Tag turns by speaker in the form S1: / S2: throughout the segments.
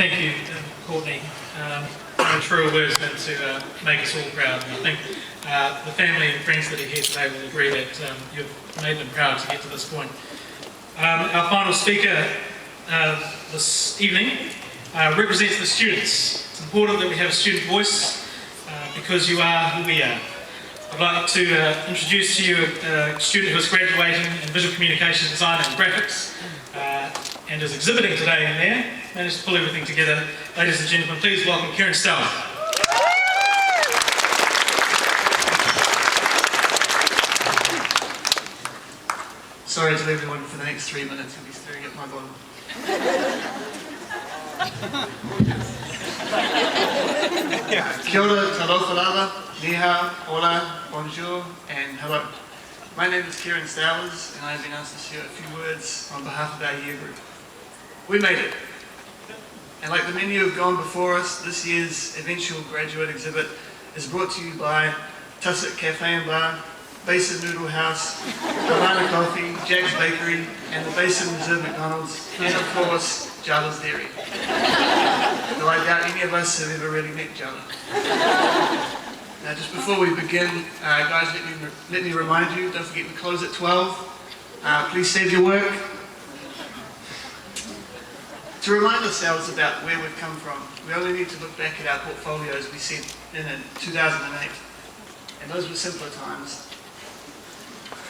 S1: thank you, Courtney. No truer words than to make us all proud. And I think the family and friends that are here today will agree that you've made them proud to get to this point. Our final speaker this evening represents the students. It's important that we have a student voice because you are who we are. I'd like to introduce to you a student who is graduating in visual communication design and graphics and is exhibiting today in there. Managed to pull everything together. Ladies and gentlemen, please welcome Kieran Stowers.
S2: Sorry to everyone for the next 3 minutes. I'll be staring at my bottle. Kiaora, Talofa Lava, ni hao, Hola, Bonjour and Hello. My name is Kieran Stowers and I have been asked to share a few words on behalf of our year group. We made it. And like the many who have gone before us, this year's eventual graduate exhibit is brought to you by Tussock Cafe Bar, Basin Noodle House, Havana Coffee, Jack's Bakery, and the Basin Reserve McDonalds, and of course, Jala's Dairy. Though I doubt any of us have ever really met Jala. Now just before we begin, guys, let me remind you, don't forget we close at 12. Please save your work. To remind ourselves about where we've come from, we only need to look back at our portfolios we sent in 2008. And those were simpler times.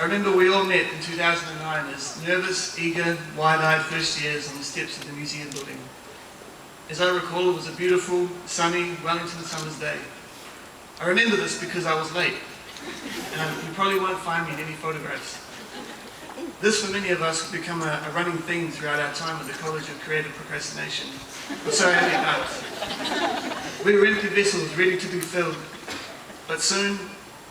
S2: I remember we all met in 2009 as nervous, eager, wide-eyed first years on the steps of the museum building. As I recall, it was a beautiful, sunny Wellington summer's day. I remember this because I was late. You probably won't find me in any photographs. This, for many of us, would become a running theme throughout our time at the College of Creative Procrastination. But so have it. We were empty vessels ready to be filled. But soon,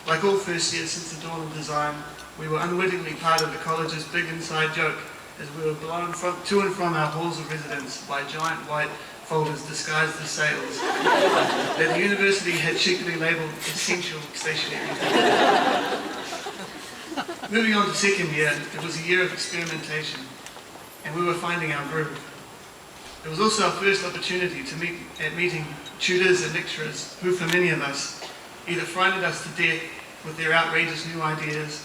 S2: like all first years since the dawn of design, we were unwittingly part of the college's big inside joke as we were blown to and from our halls of residence by giant white folders disguised as sails that the university had cheekily labelled essential stationery. Moving on to second year, it was a year of experimentation and we were finding our groove. It was also our first opportunity to meeting tutors and lecturers who, for many of us, either frightened us to death with their outrageous new ideas,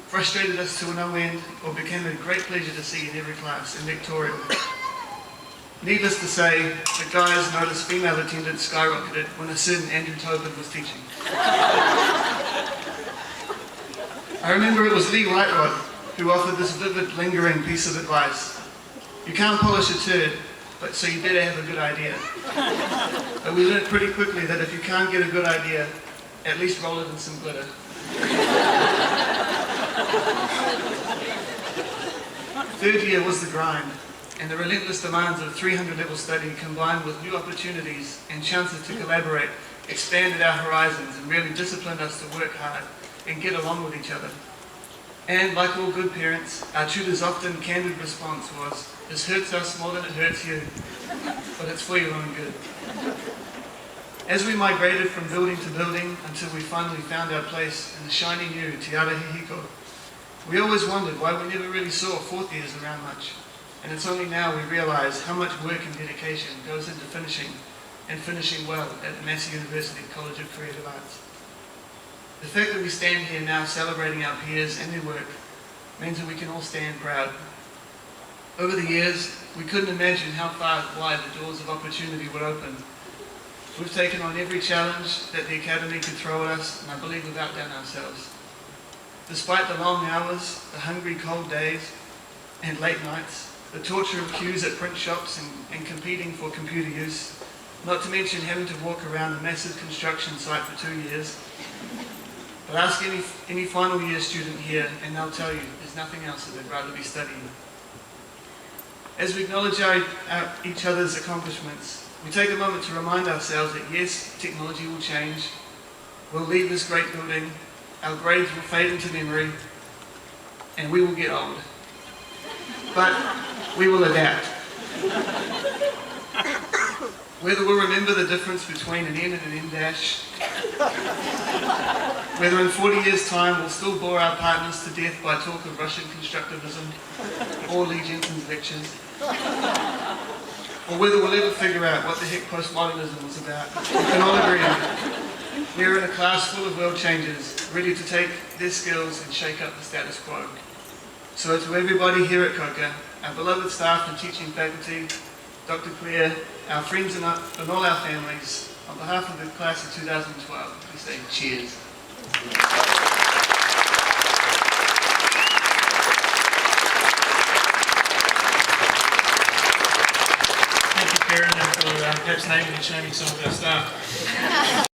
S2: frustrated us to no end, or became a great pleasure to see in every class and lectorial. Needless to say, the guys noticed female attendance skyrocketed when a certain Andrew Tobin was teaching. I remember it was Lee Whiterod who offered this vivid, lingering piece of advice. You can't polish a turd, so you better have a good idea. But we learned pretty quickly that if you can't get a good idea, at least roll it in some glitter. Third year was the grind, and the relentless demands of 300-level study combined with new opportunities and chances to collaborate expanded our horizons and really disciplined us to work hard and get along with each other. And like all good parents, our tutor's often candid response was, "This hurts us more than it hurts you, but it's for your own good." As we migrated from building to building until we finally found our place in the shiny new Kiaora Hihiko, we always wondered why we never really saw fourth years around much. And it's only now we realise how much work and dedication goes into finishing well at the Massey University College of Creative Arts. The fact that we stand here now celebrating our peers and their work means that we can all stand proud. Over the years, we couldn't imagine how far wide the doors of opportunity would open. We've taken on every challenge that the Academy could throw at us, and I believe we've outdone ourselves. Despite the long hours, the hungry cold days, and late nights, the torture of queues at print shops and competing for computer use, not to mention having to walk around a massive construction site for 2 years. But ask any final year student here and they'll tell you there's nothing else that they'd rather be studying. As we acknowledge each other's accomplishments, we take a moment to remind ourselves that yes, technology will change, we'll leave this great building, our grades will fade into memory, and we will get old. But we will adapt. Whether we'll remember the difference between an N and an M dash, whether in 40 years' time we'll still bore our partners to death by talk of Russian constructivism or Lee Jensen's lectures, or whether we'll ever figure out what the heck postmodernism was about, we can all agree on it. We're in a class full of world changers, ready to take their skills and shake up the status quo. So to everybody here at COCA, our beloved staff and teaching faculty, Dr. Claire, our friends and all our families, on behalf of the class of 2012, we say cheers.
S1: Thank you, Kieran, and for perhaps naming and shaming some of our staff.